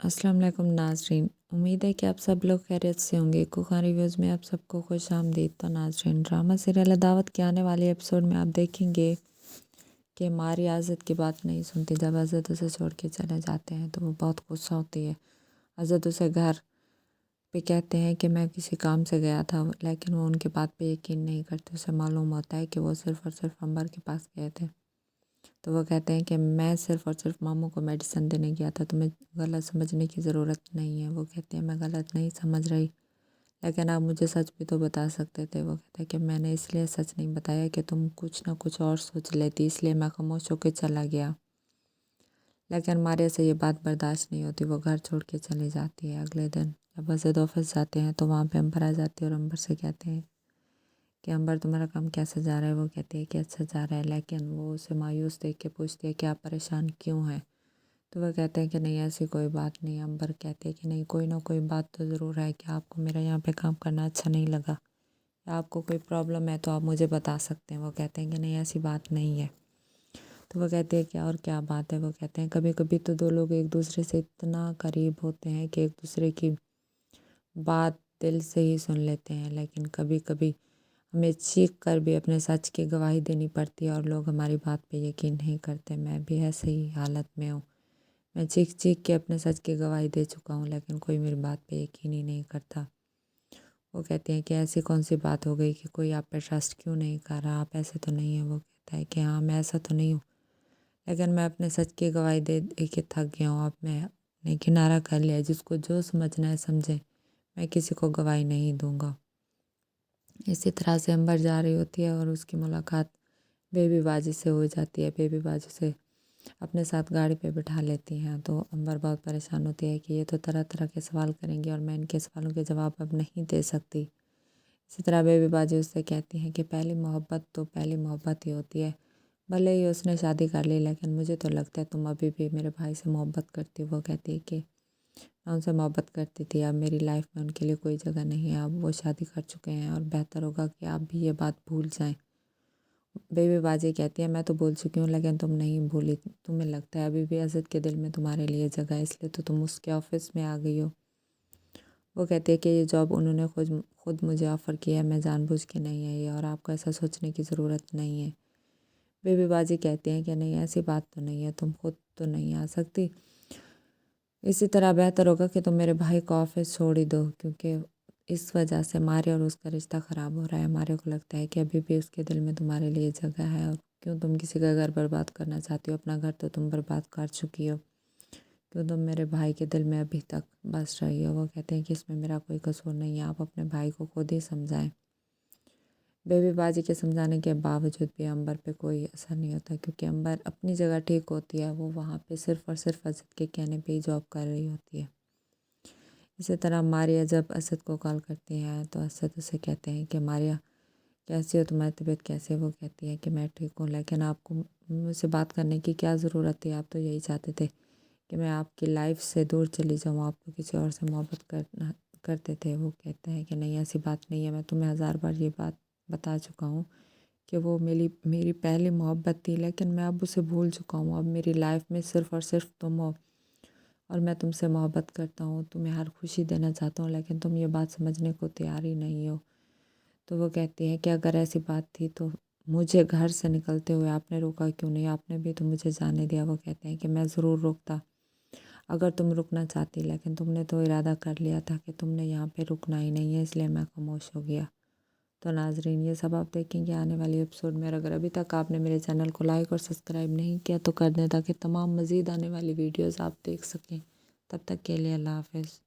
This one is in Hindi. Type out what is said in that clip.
अस्सलाम वालेकुम नाज़रीन। उम्मीद है कि आप सब लोग खैरियत से होंगे। कुखान रिव्यूज़ में आप सबको खुश आमदीद। तो नाज़रीन, ड्रामा सीरियल दावत के आने वाले एपिसोड में आप देखेंगे कि मारी आज़द की बात नहीं सुनती। जब आज़द उसे छोड़ के चले जाते हैं तो वो बहुत गुस्सा होती है। आज़द उसे घर पे कहते हैं कि मैं किसी काम से गया था, लेकिन वो उनके बात पे यकीन नहीं करते। उसे मालूम होता है कि वो सिर्फ़ और सिर्फ अंबर के पास गए थे। तो वो कहते हैं कि मैं सिर्फ़ और सिर्फ मामू को मेडिसिन देने गया था, तुम्हें गलत समझने की ज़रूरत नहीं है। वो कहते हैं मैं गलत नहीं समझ रही, लेकिन आप मुझे सच भी तो बता सकते थे। वो कहते हैं कि मैंने इसलिए सच नहीं बताया कि तुम कुछ ना कुछ और सोच लेती, इसलिए मैं खामोश होकर चला गया। लेकिन मारिया से ये बात बर्दाश्त नहीं होती। वो घर छोड़ के चली जाती है। अगले दिन जब अजद ऑफिस जाते हैं तो वहाँ पे अंबर आ जाती है और अंबर से कहते हैं कि अंबर तुम्हारा काम कैसा जा रहा है। वो कहती है कि अच्छा जा रहा है, लेकिन वो उसे मायूस देख के पूछती है कि आप परेशान क्यों हैं। तो वह कहते हैं कि नहीं ऐसी कोई बात नहीं। अंबर कहते हैं कि नहीं, कोई ना कोई बात तो ज़रूर है कि आपको मेरा यहाँ पे काम करना अच्छा नहीं लगा या आपको कोई प्रॉब्लम है तो आप मुझे बता सकते हैं। वो कहते हैं कि नहीं ऐसी बात नहीं है। तो वो कहते हैं कि और क्या बात है। वो कहते हैं कभी कभी तो दो लोग एक दूसरे से इतना करीब होते हैं कि एक दूसरे की बात दिल से ही सुन लेते हैं, लेकिन कभी कभी हमें चीख कर भी अपने सच की गवाही देनी पड़ती है और लोग हमारी बात पे यकीन नहीं करते। मैं भी ऐसे ही हालत में हूँ। मैं चीख चीख के अपने सच की गवाही दे चुका हूँ, लेकिन कोई मेरी बात पे यकीन ही नहीं करता। वो कहते हैं कि ऐसी कौन सी बात हो गई कि कोई आप पे ट्रस्ट क्यों नहीं कर रहा, आप ऐसे तो नहीं है। वो कहता है कि हाँ मैं ऐसा तो नहीं हूँ, लेकिन मैं अपने सच की गवाही दे दे के थक गया हूँ। अब मैंने किनारा कर लिया है। जिसको जो समझना है समझे, मैं किसी को गवाही नहीं दूंगा। इसी तरह से अंबर जा रही होती है और उसकी मुलाकात बेबी बाजी से हो जाती है। बेबी बाजी से अपने साथ गाड़ी पे बिठा लेती हैं। तो अंबर बहुत परेशान होती है कि ये तो तरह तरह के सवाल करेंगे और मैं इनके सवालों के जवाब अब नहीं दे सकती। इसी तरह बेबी बाजी उससे कहती हैं कि पहली मोहब्बत तो पहली मोहब्बत ही होती है, भले ही उसने शादी कर ली, लेकिन मुझे तो लगता है तुम अभी भी मेरे भाई से मोहब्बत करती हो। वो कहती है कि मैं उनसे मोहब्बत करती थी, अब मेरी लाइफ में उनके लिए कोई जगह नहीं है। अब वो शादी कर चुके हैं और बेहतर होगा कि आप भी ये बात भूल जाएं। बेबी बाजी कहती है मैं तो भूल चुकी हूँ, लेकिन तुम नहीं भूली। तुम्हें लगता है अभी भी अज़द के दिल में तुम्हारे लिए जगह है, इसलिए तो तुम उसके ऑफिस में आ गई हो। वो कहती है कि ये जॉब उन्होंने खुद खुद मुझे ऑफ़र किया है, मैं जानबूझ के नहीं है ये, और आपको ऐसा सोचने की ज़रूरत नहीं है। बेबी बाजी कहती हैं कि नहीं ऐसी बात तो नहीं है, तुम खुद तो नहीं आ सकती। इसी तरह बेहतर होगा कि तुम मेरे भाई को ऑफिस छोड़ ही दो, क्योंकि इस वजह से मारे और उसका रिश्ता ख़राब हो रहा है। मारे को लगता है कि अभी भी उसके दिल में तुम्हारे लिए जगह है, और क्यों तुम किसी का घर बर्बाद करना चाहती हो। अपना घर तो तुम बर्बाद कर चुकी हो, क्यों तुम मेरे भाई के दिल में अभी तक बस रही हो। वो कहते हैं कि इसमें मेरा कोई कसूर नहीं है, आप अपने भाई को खुद ही समझाएं। बेबी बाजी के समझाने के बावजूद भी अंबर पे कोई असर नहीं होता, क्योंकि अंबर अपनी जगह ठीक होती है। वो वहाँ पे सिर्फ़ और सिर्फ असद के कहने पे ही जॉब कर रही होती है। इसी तरह मारिया जब असद को कॉल करती है तो असद उसे कहते हैं कि मारिया कैसी हो, तुम्हारी तबीयत कैसी है। वो कहती है कि मैं ठीक हूँ, लेकिन आपको मुझसे बात करने की क्या ज़रूरत थी। आप तो यही चाहते थे कि मैं आपकी लाइफ से दूर चली जाऊँ, आप तो किसी और से मोहब्बत करना करते थे। वो कहते हैं कि नहीं ऐसी बात नहीं है, मैं तुम्हें हज़ार बार ये बात बता चुका हूँ कि वो मेरी मेरी पहली मोहब्बत थी, लेकिन मैं अब उसे भूल चुका हूँ। अब मेरी लाइफ में सिर्फ़ और सिर्फ तुम हो, और मैं तुमसे मोहब्बत करता हूँ, तुम्हें हर खुशी देना चाहता हूँ, लेकिन तुम ये बात समझने को तैयार ही नहीं हो। तो वो कहती है कि अगर ऐसी बात थी तो मुझे घर से निकलते हुए आपने रोका क्यों नहीं, आपने भी तो मुझे जाने दिया। वो कहते हैं कि मैं ज़रूर रोकता अगर तुम रुकना चाहती, लेकिन तुमने तो इरादा कर लिया था कि तुमने यहाँ पे रुकना ही नहीं है, इसलिए मैं खामोश हो गया। तो नाजरीन, ये सब आप देखेंगे आने वाली एपिसोड में। और अगर अभी तक आपने मेरे चैनल को लाइक और सब्सक्राइब नहीं किया तो कर दें, ताकि तमाम मज़ीद आने वाली वीडियोज़ आप देख सकें। तब तक के लिए अल्लाह हाफ़िज़।